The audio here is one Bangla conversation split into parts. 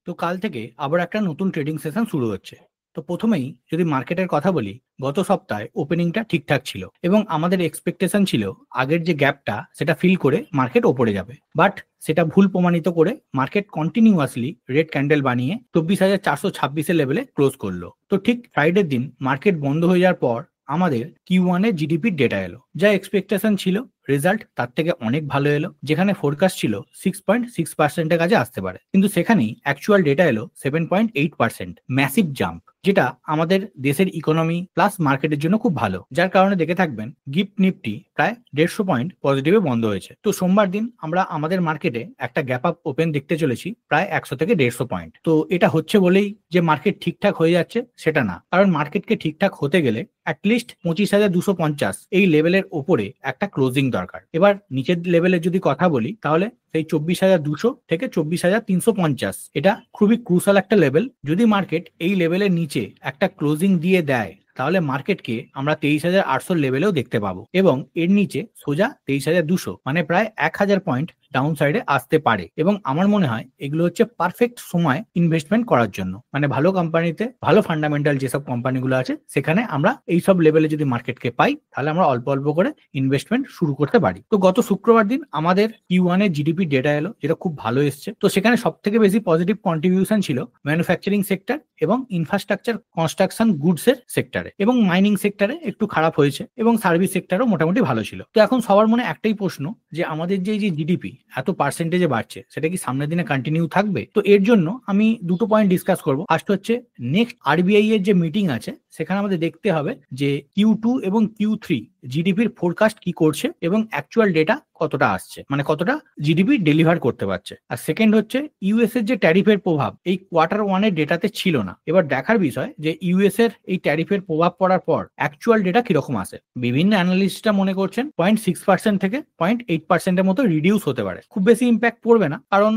তো কাল থেকে আবার একটা নতুন ট্রেডিং সেশন শুরু হচ্ছে। তো প্রথমেই যদি মার্কেটের কথা বলি, গত সপ্তাহে ওপেনিংটা ঠিকঠাক ছিল এবং আমাদের এক্সপেকটেশন ছিল আগের যে গ্যাপটা সেটা ফিল করে মার্কেট ওপরে যাবে, বাট সেটা ভুল প্রমাণিত করে মার্কেট কন্টিনিউয়াসলি রেড ক্যান্ডেল বানিয়ে 24,426-এর লেভেলে ক্লোজ করলো। তো ঠিক ফ্রাইডের দিন মার্কেট বন্ধ হয়ে যাওয়ার পর আমাদের Q1 এর জিডিপির ডেটা এলো, যা এক্সপেকটেশন ছিল রেজাল্ট তার থেকে অনেক ভালো এলো। যেখানে ফোরকাস্ট ছিল 6.6%-এর কাছে আসতে পারে, কিন্তু সেখানেই অ্যাকচুয়াল ডেটা এলো 7.8%, ম্যাসিভ জাম্প, যেটা আমাদের দেশের ইকোনমি প্লাস মার্কেটের জন্য খুব ভালো। যার কারণে দেখে থাকবেন গিফট নিফটি প্রায় 150 পয়েন্ট পজিটিভে বন্ধ হয়েছে। তো সোমবার দিন আমরা আমাদের মার্কেটে একটা গ্যাপ আপ ওপেন দেখতে চলেছি প্রায় 100 থেকে 150 পয়েন্ট। তো এটা হচ্ছে বলেই যে মার্কেট ঠিকঠাক হয়ে যাচ্ছে সেটা না, কারণ মার্কেটকে ঠিকঠাক হতে গেলে অ্যাটলিস্ট 25,250 এই লেভেলের ওপরে একটা ক্লোজিং দরকার। এবার নিচের লেভেলের যদি কথা বলি তাহলে সেই 24,200 থেকে 24,350 এটা খুবই ক্রুশাল একটা লেভেল। যদি মার্কেট এই লেভেলের নিচে একটা ক্লোজিং দিয়ে দেয় তাহলে মার্কেটকে আমরা 23,800 লেভেলেও দেখতে পাবো এবং এর নিচে সোজা 23,200 মানে প্রায় 1,000 পয়েন্ট ডাউন সাইডে আসতে পারে। এবং আমার মনে হয় এগুলো হচ্ছে পারফেক্ট সময় ইনভেস্টমেন্ট করার জন্য। মানে ভালো কোম্পানিতে, ভালো ফান্ডামেন্টাল যেসব কোম্পানিগুলো আছে সেখানে আমরা এই সব লেভেলে যদি মার্কেটকে পাই তাহলে আমরা অল্প অল্প করে ইনভেস্টমেন্ট শুরু করতে পারি। তো গত শুক্রবার দিন আমাদের Q1 এর জিডিপি ডেটা এলো, যেটা খুব ভালো এসছে। তো সেখানে সব থেকে বেশি পজিটিভ কন্ট্রিবিউশন ছিল ম্যানুফ্যাকচারিং সেক্টর এবং ইনফ্রাস্ট্রাকচার কনস্ট্রাকশন গুডস এর সেক্টরে, এবং মাইনিং সেক্টরে একটু খারাপ হয়েছে এবং সার্ভিস সেক্টরও মোটামুটি ভালো ছিল। তো এখন সবার মনে একটাই প্রশ্ন, যে আমাদের যে জিডিপি এত পার্সেন্টেজে বাড়ছে সেটা কি সামনের দিনে কন্টিনিউ থাকবে? তো এর জন্য আমি দুটো পয়েন্ট ডিসকাস করবো। ফার্স্ট হচ্ছে নেক্সট আরবিআই এর যে মিটিং আছে সেখানে আমাদের দেখতে হবে যে Q2 এবং Q3 জিডিপির ফোরকাস্ট কি করছে এবং অ্যাকচুয়াল ডেটা কতটা আসছে, মানে কতটা জিডিপি ডেলিভার করতে পারছে। আর সেকেন্ড হচ্ছে ইউএস এর যে ট্যারিফের প্রভাব এই Q1 এর ডেটাতে ছিল না। এবার দেখার বিষয় যে ইউএস এর এই ট্যারিফের প্রভাব পড়ার পর অ্যাকচুয়াল ডেটা কিরকম আসে। বিভিন্ন অ্যানালিস্টরা মনে করছেন 0.6% থেকে 0.8%-এর মতো রিডিউস হতে পারে। খুব বেশি ইম্প্যাক্ট পড়বে না, কারণ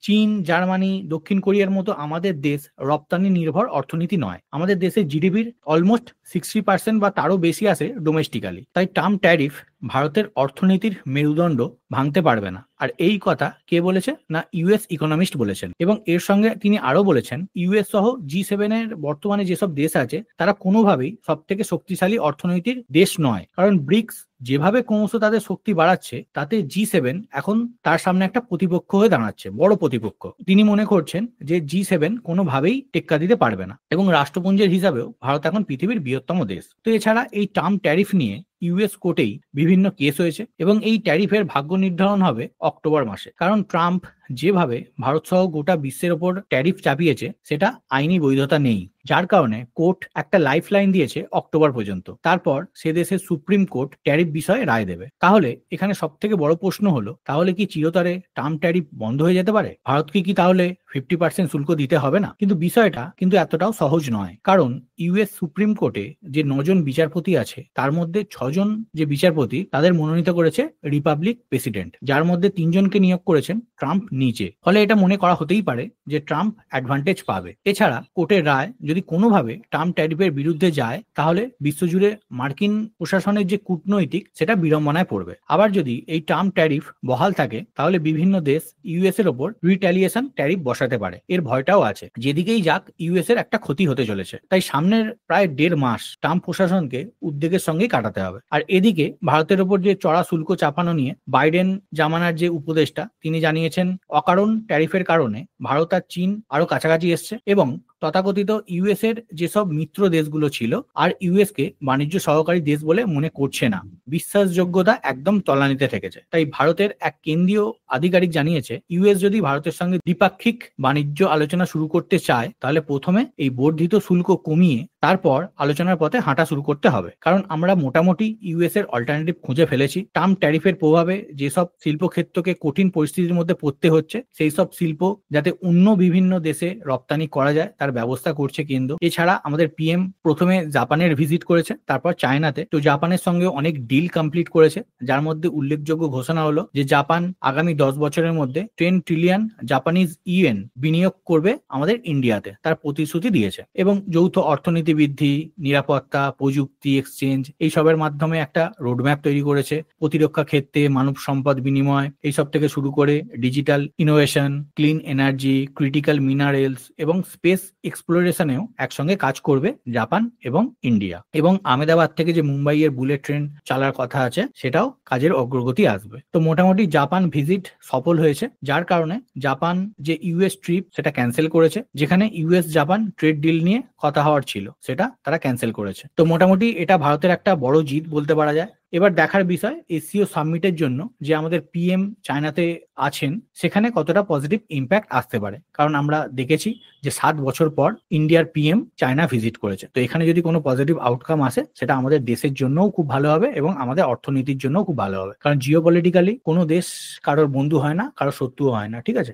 চীন, জার্মানি, দক্ষিণ কোরিয়ার মতো আমাদের দেশ রপ্তানি নির্ভর অর্থনীতি নয়। আমাদের দেশের জিডিপির অলমোস্ট 60% বা তারও বেশি আসে ডোমেস্টিক্যালি। তাই টার্ম ট্যারিফ ভারতের অর্থনীতির মেরুদণ্ড ভাঙতে পারবে না। আর এই কথা কে বলেছে না, ইউএস ইকোনমিস্ট বলেছেন। এবং এর সঙ্গে তিনি আরো বলেছেন ইউএস সহ G7 এর বর্তমানে যেসব দেশ আছে তারা কোনোভাবেই সব থেকে শক্তিশালী অর্থনীতির দেশ নয়, কারণ ব্রিক্স যেভাবে ক্রমশ তাদের শক্তি বাড়াচ্ছে তাতে G7 এখন তার সামনে একটা প্রতিপক্ষ হয়ে দাঁড়াচ্ছে, বড় প্রতিপক্ষ। তিনি মনে করছেন যে G7 কোনোভাবেই টেক্কা দিতে পারবে না, এবং রাষ্ট্রপুঞ্জের হিসাবেও ভারত এখন পৃথিবীর বৃহত্তম দেশ। তো এছাড়া এই টার্ম ট্যারিফ নিয়ে ইউএস কোর্টেই বিভিন্ন কেস হয়েছে এবং এই ট্যারিফের ভাগ্য নির্ধারণ হবে অক্টোবর মাসে, কারণ ট্রাম্প যেভাবে ভারত সহ গোটা বিশ্বের ওপর ট্যারিফ চাপিয়েছে সেটা আইনি বৈধতা নেই। যার কারণে কোর্ট একটা লাইফ লাইন দিয়েছে অক্টোবর পর্যন্ত, তারপর সে দেশের সুপ্রিম কোর্ট ট্যারিফ বিষয়ে রায় দেবে। তাহলে এখানে সব থেকে বড় প্রশ্ন হলো, তাহলে কি চিরতরে টার্ম ট্যারিফ বন্ধ হয়ে যেতে পারে? ভারতকে কি তাহলে 50% শুল্ক দিতে হবে না? কিন্তু বিষয়টা কিন্তু এতটাও সহজ নয়, কারণ ইউএস সুপ্রিম কোর্টে যে 9 জন বিচারপতি আছে তার মধ্যে 6 জন যে বিচারপতি তাদের মনোনীত করেছে রিপাবলিক প্রেসিডেন্ট, যার মধ্যে 3 জনকে নিয়োগ করেছেন ট্রাম্প নিজে। ফলে এটা মনে করা হতেই পারে যে ট্রাম্প অ্যাডভান্টেজ পাবে। এছাড়া কোর্টের রায় যদি কোনোভাবে টার্ম ট্যারিফের বিরুদ্ধে যায় তাহলে বিশ্বজুড়ে মার্কিন প্রশাসনের যে কূটনৈতিক সেটা বিড়ম্বনায় পড়বে। আবার যদি এই টার্ম ট্যারিফ বহাল থাকে তাহলে বিভিন্ন দেশ ইউএস এর ওপর রিট্যালিয়েশন ট্যারিফ বসাতে পারে, এর ভয়টাও আছে। যেদিকেই যাক ইউএস এর একটা ক্ষতি হতে চলেছে। তাই সামনের প্রায় 1.5 মাস ট্রাম্প প্রশাসনকে উদ্বেগের সঙ্গেই কাটাতে হবে। আর এদিকে ভারতের ওপর যে চড়া শুল্ক চাপানো নিয়ে বাইডেন জামানার যে উপদেষ্টা তিনি জানিয়েছেন অকারণ ট্যারিফের কারণে ভারত আর চীন আরো কাছাকাছি এসছে, এবং তথাকথিত ইউএস এর যেসব মিত্র দেশগুলো ছিল আর ইউএস কে বাণিজ্য সহকারী দেশ বলে মনে করছে না। বিশ্বাসযোগ্যতা একদম তলানিতে ঠেকেছে। তাই ভারতের এক কেন্দ্রীয় আধিকারিক জানিয়েছে ইউএস যদি ভারতের সঙ্গে দ্বিপাক্ষিক বাণিজ্য আলোচনা শুরু করতে চায় তাহলে প্রথমে এই বর্ধিত শুল্ক কমিয়ে তারপর আলোচনার পথে হাঁটা শুরু করতে হবে। কারণ আমরা মোটামুটি ইউএস এর অল্টারনেটিভ খুঁজে ফেলেছি। টার্ম ট্যারিফের প্রভাবে যেসব শিল্পক্ষেত্রকে কঠিন পরিস্থিতির মধ্যে পড়তে হচ্ছে সেই সব শিল্প যাতে অন্য বিভিন্ন দেশে রপ্তানি করা যায় তার তার ব্যবস্থা করছে কেন্দ্র। এছাড়া আমাদের পিএম প্রথমে জাপানের ভিজিট করেছে, তারপর চায়নাতে। তো জাপানের সঙ্গে অনেক ডিল কমপ্লিট করেছে, যার মধ্যে উল্লেখযোগ্য ঘোষণা হলো যে জাপান আগামী 10 বছরের মধ্যে 10 ট্রিলিয়ন জাপানিজ ইয়েন বিনিয়োগ করবে আমাদের ইন্ডিয়াতে, তার প্রতিশ্রুতি দিয়েছে। এবং যৌথ অর্থনীতি বৃদ্ধি, নিরাপত্তা, প্রযুক্তি এক্সচেঞ্জ এইসবের মাধ্যমে একটা রোডম্যাপ তৈরি করেছে। প্রতিরক্ষা ক্ষেত্রে মানব সম্পদ বিনিময় এইসব থেকে শুরু করে digital innovation, clean energy, critical minerals এবং স্পেস এক্সপ্লোরেশনেও একসঙ্গে কাজ করবে জাপান এবং ইন্ডিয়া। এবং আহমেদাবাদ থেকে যে মুম্বাইয়ের বুলেট ট্রেন চালার কথা আছে, সেটাও কাজের অগ্রগতি আসবে। তো মোটামুটি জাপান ভিজিট সফল হয়েছে, যার কারণে জাপান যে ইউএস ট্রিপ সেটা ক্যান্সেল করেছে। যেখানে ইউএস জাপান ট্রেড ডিল নিয়ে কথা হওয়ার ছিল, সেটা তারা ক্যান্সেল করেছে। তো মোটামুটি এটা ভারতের একটা বড় জিত বলতে পারা যায়। এবার দেখার বিষয় এসসিও সাবমিটের জন্য যে আমাদের পিএম চায়নাতে আছেন, সেখানে কতটা পজিটিভ ইম্প্যাক্ট আসতে পারে। কারণ আমরা দেখেছি যে 7 বছর পর ইন্ডিয়ার পিএম চায়না ভিজিট করেছে। তো এখানে যদি কোনো পজিটিভ আউটকাম আসে, সেটা আমাদের দেশের জন্যও খুব ভালো হবে এবং আমাদের অর্থনীতির জন্যও খুব ভালো হবে। কারণ জিওপলিটিক্যালি কোনো দেশ কারোর বন্ধু হয় না, কারোর শত্রুও হয় না, ঠিক আছে।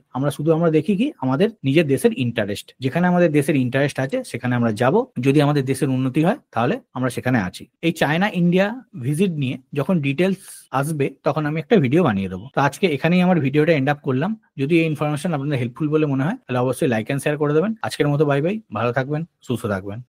আমরা দেখি কি আমাদের নিজের দেশের ইন্টারেস্ট, যেখানে আমাদের দেশের ইন্টারেস্ট আছে সেখানে আমরা যাব। যদি আমাদের দেশের উন্নতি হয় তাহলে আমরা সেখানে আছি। এই চায়না ইন্ডিয়া ভিজিট নিয়ে যখন ডিটেলস আসবে তখন আমি একটা ভিডিও বানিয়ে দেবো। তো আজকে এখানেই আমার ভিডিওটা এন্ড আপ করলাম। যদি এই ইনফরমেশন আপনাদের হেল্পফুল বলে মনে হয় তাহলে অবশ্যই লাইক এন্ড শেয়ার করে দেবেন। আজকের মতো বাই বাই, ভালো থাকবেন, সুস্থ থাকবেন।